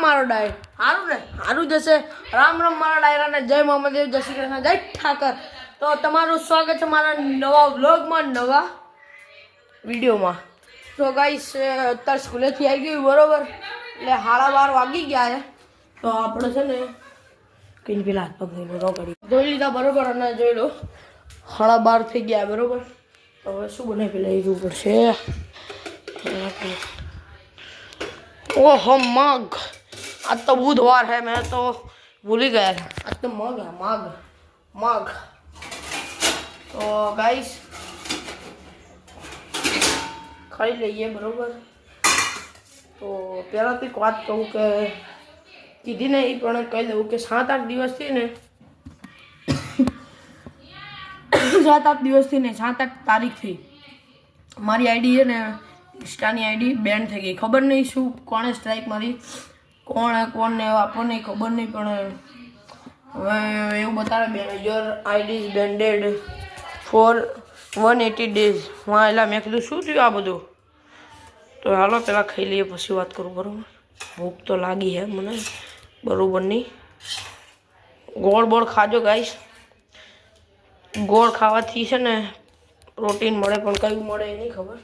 મારો ડાયર સારું ને સારું જશે રામ રામ મારા ડાયરાને જય મહાદેવ જય શ્રી કૃષ્ણ જય ઠાકર તો તમારું સ્વાગત છે મારા નવા વ્લોગમાં નવા વિડીયોમાં તો ગાઈસ અત્યારે સ્કૂલેથી આવી ગયું બરોબર એટલે 12:30 વાગી ગયા છે તો આપણે છે ને કંઈ પેલા હાથ પગ ન કરી જોઈ લીધા બરોબર અને જોઈ લો 12:30 થઈ ગયા બરોબર તો હવે શું બને પેલા એ જોવું પડશે ओहो मग आज तो बुधवार है मैं तो भूल ही गया था आज तो मग है मग मग तो गाइस खाई लीजिए बरोबर तो पहला तो एक बात कहूँ कि कीधी नहीं पण कही दूँ कि 7-8 दिवस थी ने 7-8 दिवस थी ने 7-8 तारीख थी मारी आईडी है ने इंस्टानी आईडी બેન થઈ ગઈ ખબર નહીં શું કોણે સ્ટ્રાઇક મારી કોણને આપણને ખબર નહીં પણ હવે એવું બતાવે your ID is banned for 180 days હા એટલે મેં કીધું શું થયું આ બધું તો હાલો પહેલાં ખાઈ લઈએ પછી વાત કરું બરાબર ભૂખ તો લાગી હે મને બરાબર નહીં ગોળ બોળ ખાજો ગાઈસ ગોળ ખાવાથી છે ને પ્રોટીન મળે પણ કયું મળે એ નહીં ખબર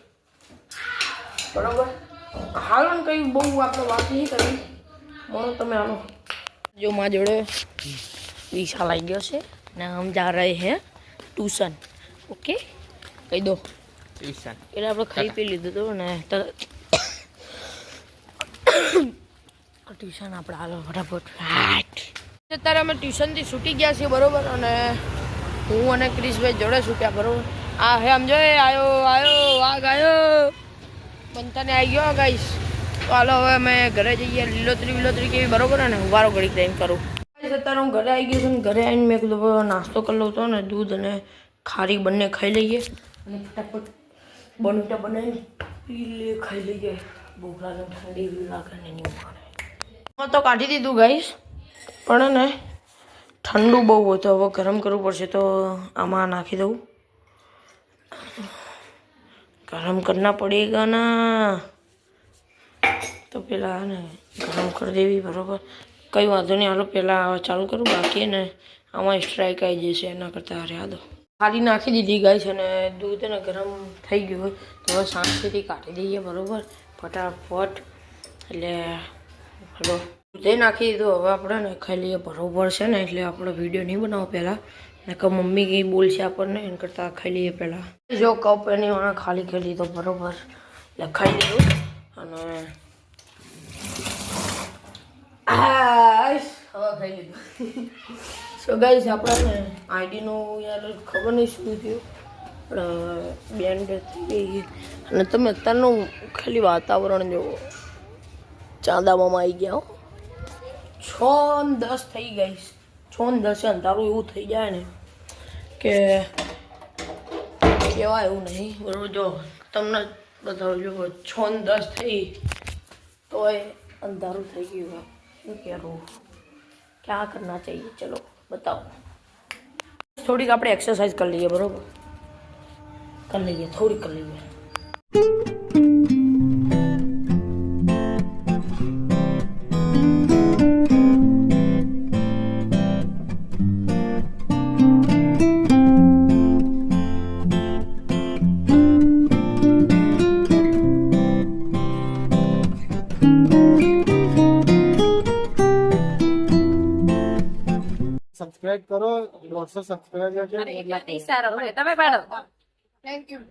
बराबर हालो ने कहीं बहु आपने बात नहीं करी बोलो तमे हालो जो माँ जोड़े विशाल आई गयो से ना हम जा रहे हैं ट्यूशन ओके कही दो ट्यूशन એટલે આપણે ખાઈ પી લીધું તો ને ટ્યુશન આપણે હાલો ફટાફટ અત્યારે અમે ટ્યુશનથી છૂટી ગયા છીએ બરોબર અને હું અને ક્રિશભાઈ જોડે છૂટ્યા બરોબર આ હે સમજો આયો આયો વાઘ આયો બનતાને આવી ગયો ગાઈસ તો હાલો હવે અમે ઘરે જઈએ લીલોતરી કેવી બરોબર ને ઉભારો ઘડીક ટાઈમ કરું અત્યારે હું ઘરે આવી ગયો છું ઘરે આવીને મેં કીધું નાસ્તો કરી લઉં તો ને દૂધ અને ખારી બંને ખાઈ લઈએ અને ફટાફટ બનીટા બનાવીને પી લઈએ ખાઈ લઈએ ભૂખ લાગે ઠંડી લાગે ને નહીં મળે તો કાઢી દીધું ગાઈસ પણ ને ઠંડુ બહુ હતું હવે ગરમ કરવું પડશે તો આમાં નાખી દઉં गरम करना पड़ेगा ना तो पहला ने गरम कर देवी बराबर कई वांधो नहीं हालो पहला चालू करूँ बाकी ने आमा स्ट्राइक आई जैसे एना करता रहा दो खाली नाखी दीदी गाइस ने दूध ने गरम थी गयो तो हम शांति काटी दीजिए बराबर फटाफट एटले हलो दूधे नाखी दीधुं हवे आपणे ने खाई लीए बराबर है ने एटले आपणे विडियो नहीं बनावो पहला नकर मम्मी कई बोल से आपने एन करता खाई लीए पहला जो कप एनी खाली कर लीधो बराबर એટલે ખાઈ લીધું અને હવે ખાઈ લીધું સો ગાઈસ આપણે આઈડીનું યાર ખબર નહીં શું થયું પણ બેન્ડ થઈ ગઈ અને તમે અત્યારનું ખાલી વાતાવરણ જુઓ ચાંદા મામા આવી ગયા 6:10 થઈ ગઈ 6:10 અંધારું એવું થઈ જાય ને કે કહેવાય એવું નહીં બરાબર જો તમને બતાવું જો 6:10 થઈ તોય અંધારું થઈ ગયું શું કરું क्या करना चाहिए चलो बताओ थोड़ी આપણે एक्सरसाइज कर लीजिए बराबर कर लीजिए थोड़ी कर लीजिए सब्सक्राइब करो 200 सब्सक्राइब તમે પાડો થેન્ક યુ